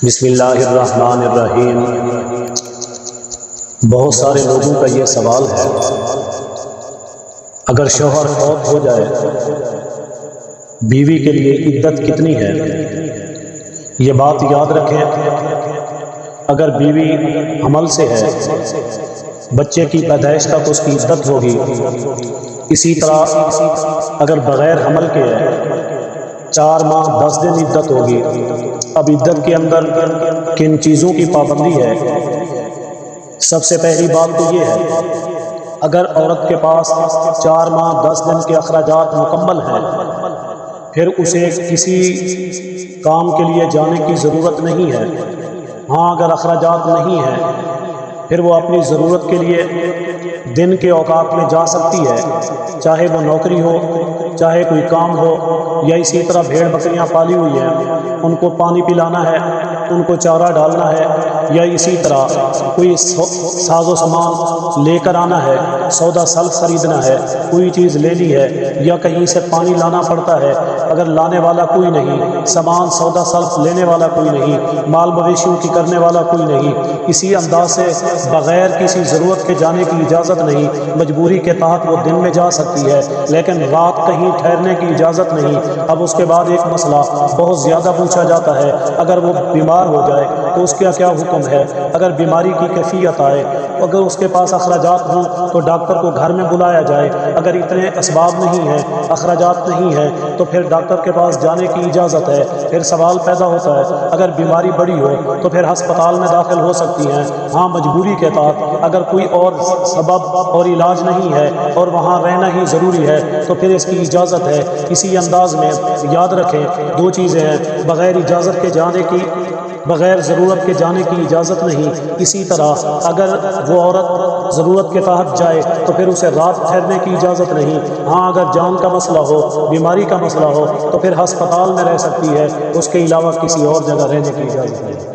بسم اللہ الرحمن الرحیم۔ بہت سارے لوگوں کا یہ سوال ہے، اگر شوہر فوت ہو جائے بیوی کے لیے عدت کتنی ہے؟ یہ بات یاد رکھیں، اگر بیوی حمل سے ہے، بچے کی پیدائش تک اس کی عدت ہوگی۔ اسی طرح اگر بغیر حمل کے ہے 4 ماہ 10 دن عدت ہوگی۔ اب عدت کے اندر کن چیزوں کی پابندی ہے؟ سب سے پہلی بات تو یہ ہے، اگر عورت کے پاس 4 ماہ 10 دن کے اخراجات مکمل ہیں، پھر اسے کسی کام کے لیے جانے کی ضرورت نہیں ہے۔ ہاں اگر اخراجات نہیں ہیں پھر وہ اپنی ضرورت کے لیے دن کے اوقات میں جا سکتی ہے، چاہے وہ نوکری ہو، چاہے کوئی کام ہو، یا اسی طرح بھیڑ بکریاں پالی ہوئی ہیں، ان کو پانی پلانا ہے، ان کو چارہ ڈالنا ہے، یا اسی طرح کوئی ساز و سامان لے کر آنا ہے، سودا سلف خریدنا ہے، کوئی چیز لینی ہے، یا کہیں سے پانی لانا پڑتا ہے، اگر لانے والا کوئی نہیں، سامان سودا سلف لینے والا کوئی نہیں، مال مویشیوں کی کرنے والا کوئی نہیں، اسی انداز سے بغیر کسی ضرورت کے جانے کی اجازت نہیں، مجبوری کے تحت وہ دن میں جا سکتی ہے، لیکن رات کہیں ٹھہرنے کی اجازت نہیں۔ اب اس کے بعد ایک مسئلہ بہت زیادہ پوچھا جاتا ہے، اگر وہ بیمار ہو جائے تو اس کا کیا حکم ہے؟ اگر بیماری کی کیفیت آئے، اگر اس کے پاس اخراجات ہوں تو ڈاکٹر کو گھر میں بلایا جائے، اگر اتنے اسباب نہیں ہیں، اخراجات نہیں ہیں، تو پھر ڈاکٹر کے پاس جانے کی اجازت ہے۔ پھر سوال پیدا ہوتا ہے، اگر بیماری بڑی ہو تو پھر ہسپتال میں داخل ہو سکتی ہیں، ہاں مجبوری کے تحت، اگر کوئی اور سبب اور علاج نہیں ہے اور وہاں رہنا ہی ضروری ہے تو پھر اس کی اجازت ہے۔ اسی انداز میں یاد رکھیں 2 چیزیں ہیں، بغیر اجازت کے جانے کی، بغیر ضرورت کے جانے کی اجازت نہیں۔ اسی طرح اگر وہ عورت ضرورت کے تحت جائے تو پھر اسے رات ٹھہرنے کی اجازت نہیں۔ ہاں اگر جان کا مسئلہ ہو، بیماری کا مسئلہ ہو تو پھر ہسپتال میں رہ سکتی ہے، اس کے علاوہ کسی اور جگہ رہنے کی اجازت نہیں۔